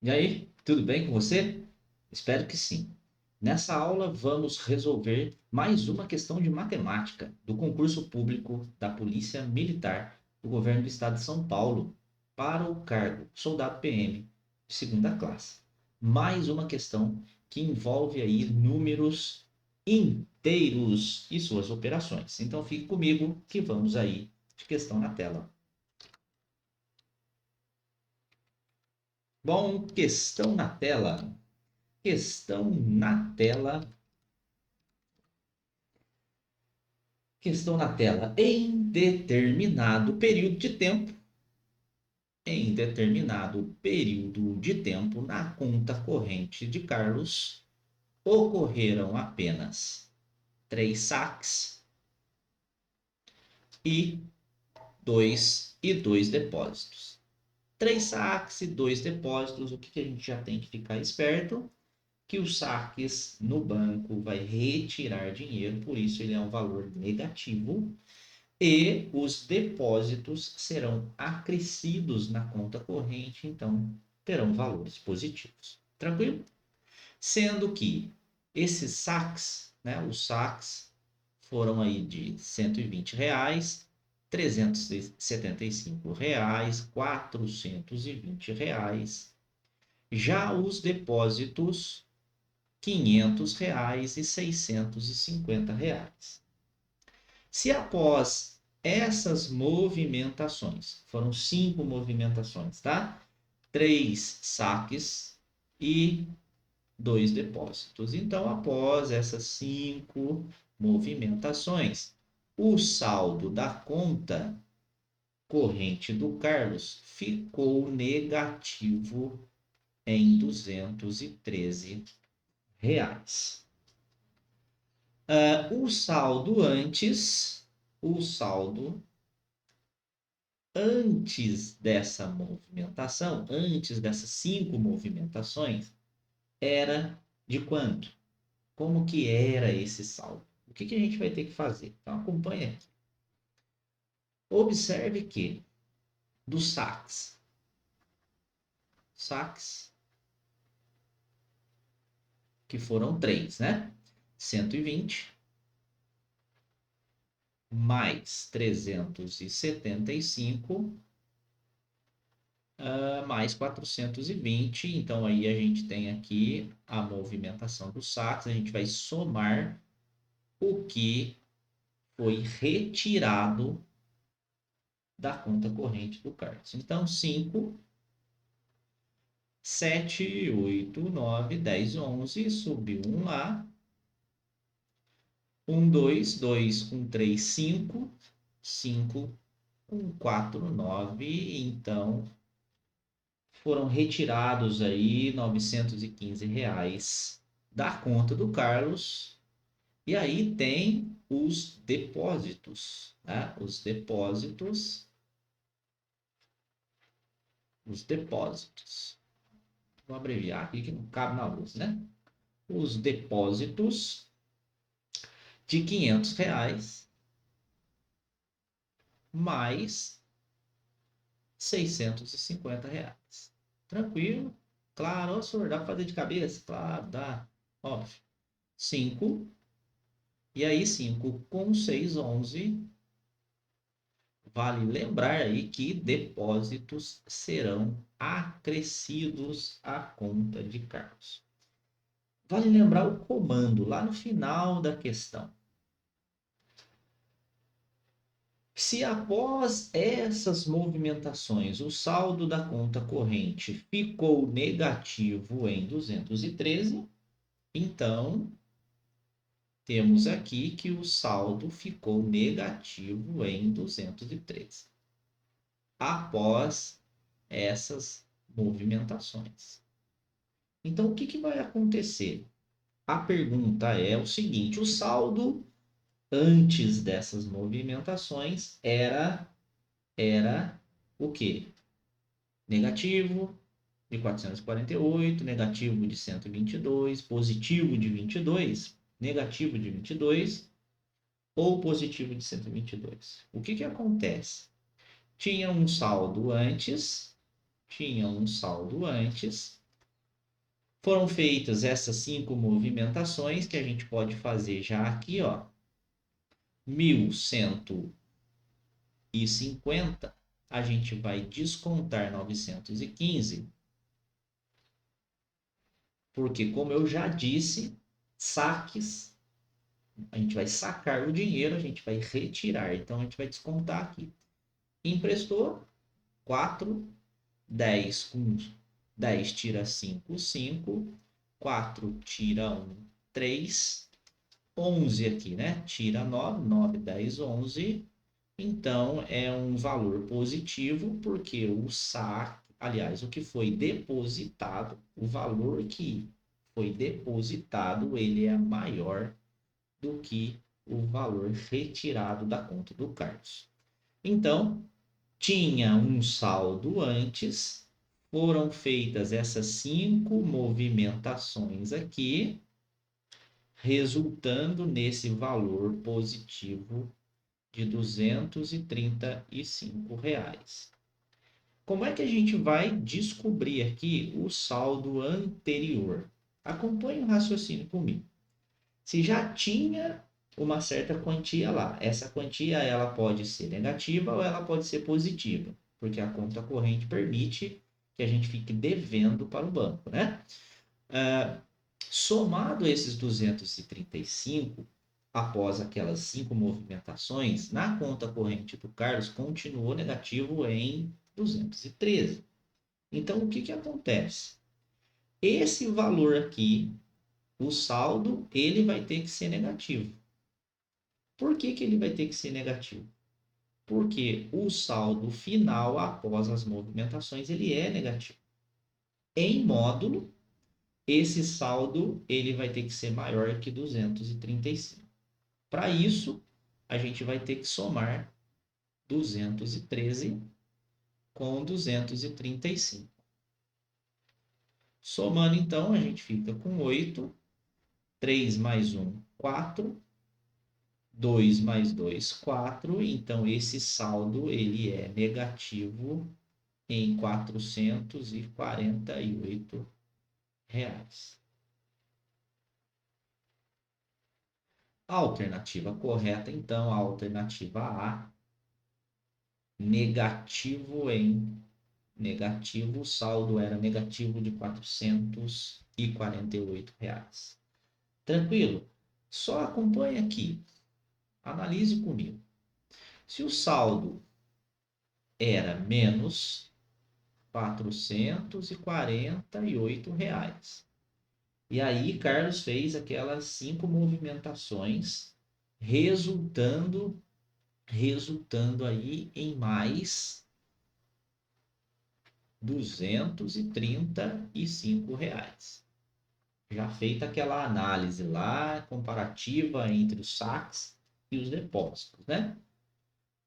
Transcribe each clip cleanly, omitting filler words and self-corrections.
E aí, tudo bem com você? Espero que sim. Nessa aula, vamos resolver mais uma questão de matemática do concurso público da Polícia Militar do Governo do Estado de São Paulo para o cargo Soldado PM de segunda classe. Mais uma questão que envolve aí números inteiros e suas operações. Então, fique comigo que vamos aí de questão na tela. Bom, questão na tela. Questão na tela. Questão na tela. Em determinado período de tempo, na conta corrente de Carlos, ocorreram apenas três saques e dois depósitos. Três saques e dois depósitos. O que a gente já tem que ficar esperto? Que os saques no banco vai retirar dinheiro, por isso ele é um valor negativo. E os depósitos serão acrescidos na conta corrente, então terão valores positivos. Tranquilo? Sendo que esses saques, né, os saques foram aí de R$ 120, R$ 375, R$ 420. Já os depósitos, R$ 500 e R$ 650. Se após essas movimentações, foram cinco movimentações, tá? Três saques e dois depósitos. Então, após essas cinco movimentações, o saldo da conta corrente do Carlos ficou negativo em R$ 213. O saldo o saldo antes dessa movimentação, antes dessas cinco movimentações, era de quanto? Como que era esse saldo? O que a gente vai ter que fazer? Então acompanha aqui. Observe que dos saques que foram três, né? 120 mais 375 mais 420. Então, aí a gente tem aqui a movimentação dos saques. A gente vai somar o que foi retirado da conta corrente do Carlos. Então, 5, 7, 8, 9, 10, 11. Subiu um lá. 1, 2, 2 com 3, 5. 5 com 4, 9. Então, foram retirados aí R$ 915 da conta do Carlos. E aí tem os depósitos, né? Os depósitos. Vou abreviar aqui que não cabe na luz, né? Os depósitos de R$ 500 mais R$ 650. Tranquilo? Claro, ô, senhor, dá para fazer de cabeça? Claro, dá. Óbvio. 5. E aí, 5 com 6, 11. Vale lembrar aí que depósitos serão acrescidos à conta de Carlos. Vale lembrar o comando lá no final da questão. Se após essas movimentações o saldo da conta corrente ficou negativo em 213, então temos aqui que o saldo ficou negativo em 213 após essas movimentações. Então, o que vai acontecer? A pergunta é o seguinte: o saldo antes dessas movimentações era o quê? Negativo de 448, negativo de 122, positivo de 22, negativo de 22 ou positivo de 122. O que acontece? Tinha um saldo antes, Foram feitas essas 5 movimentações que a gente pode fazer já aqui, ó. 1.150, a gente vai descontar 915, porque, como eu já disse, saques, a gente vai sacar o dinheiro, a gente vai retirar, então a gente vai descontar aqui. Emprestou 4, 10 com 10 tira 5, 5, 4 tira 1, 3, 11 aqui, né? Tira 9, 9, 10, 11. Então, é um valor positivo, porque o saque, aliás, o que foi depositado, o valor que foi depositado, ele é maior do que o valor retirado da conta do Carlos. Então, tinha um saldo antes, foram feitas essas 5 movimentações aqui, resultando nesse valor positivo de R$ 235. Como é que a gente vai descobrir aqui o saldo anterior? Acompanhe o raciocínio comigo. Se já tinha uma certa quantia lá, essa quantia ela pode ser negativa ou ela pode ser positiva, porque a conta corrente permite que a gente fique devendo para o banco, né? Somado esses 235, após aquelas 5 movimentações, na conta corrente do Carlos continuou negativo em 213. Então, o que que acontece? Esse valor aqui, o saldo, ele vai ter que ser negativo. Por que que ele vai ter que ser negativo? Porque o saldo final, após as movimentações, ele é negativo. Em módulo, esse saldo ele vai ter que ser maior que 235. Para isso, a gente vai ter que somar 213 com 235. Somando, então, a gente fica com 8, 3 mais 1, 4, 2 mais 2, 4. Então, esse saldo ele é negativo em R$ 448. A alternativa correta, então, a alternativa A, negativo em negativo, o saldo era negativo de R$ 448. Tranquilo? Só acompanhe aqui, analise comigo. Se o saldo era menos R$ 448, e aí Carlos fez aquelas 5 movimentações, resultando aí em mais R$ 235. Já feita aquela análise lá, comparativa entre os saques e os depósitos, né?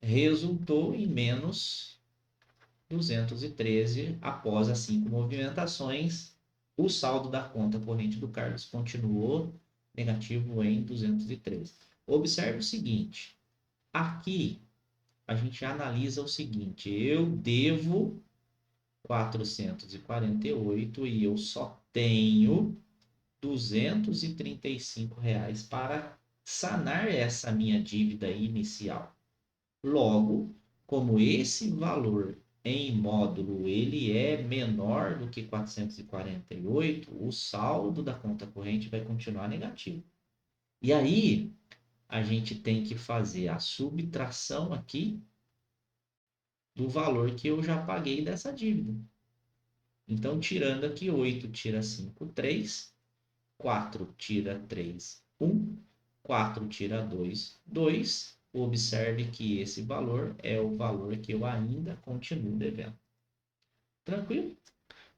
Resultou em menos 213 após as 5 movimentações. O saldo da conta corrente do Carlos continuou negativo em 213. Observe o seguinte, aqui a gente analisa o seguinte, eu devo 448 e eu só tenho R$ 235 para sanar essa minha dívida inicial. Logo, como esse valor em módulo ele é menor do que 448, o saldo da conta corrente vai continuar negativo. E aí, a gente tem que fazer a subtração aqui do valor que eu já paguei dessa dívida. Então, tirando aqui 8 tira 5, 3. 4 tira 3, 1. 4 tira 2, 2. Observe que esse valor é o valor que eu ainda continuo devendo. Tranquilo?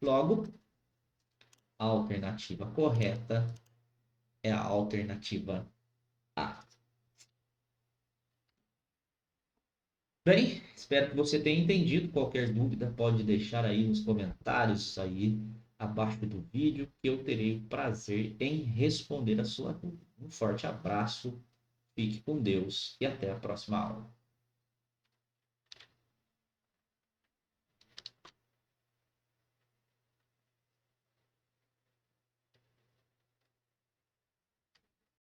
Logo, a alternativa correta é a alternativa A. Bem, espero que você tenha entendido. Qualquer dúvida pode deixar aí nos comentários aí abaixo do vídeo, que eu terei prazer em responder a sua dúvida. Um forte abraço, fique com Deus e até a próxima aula.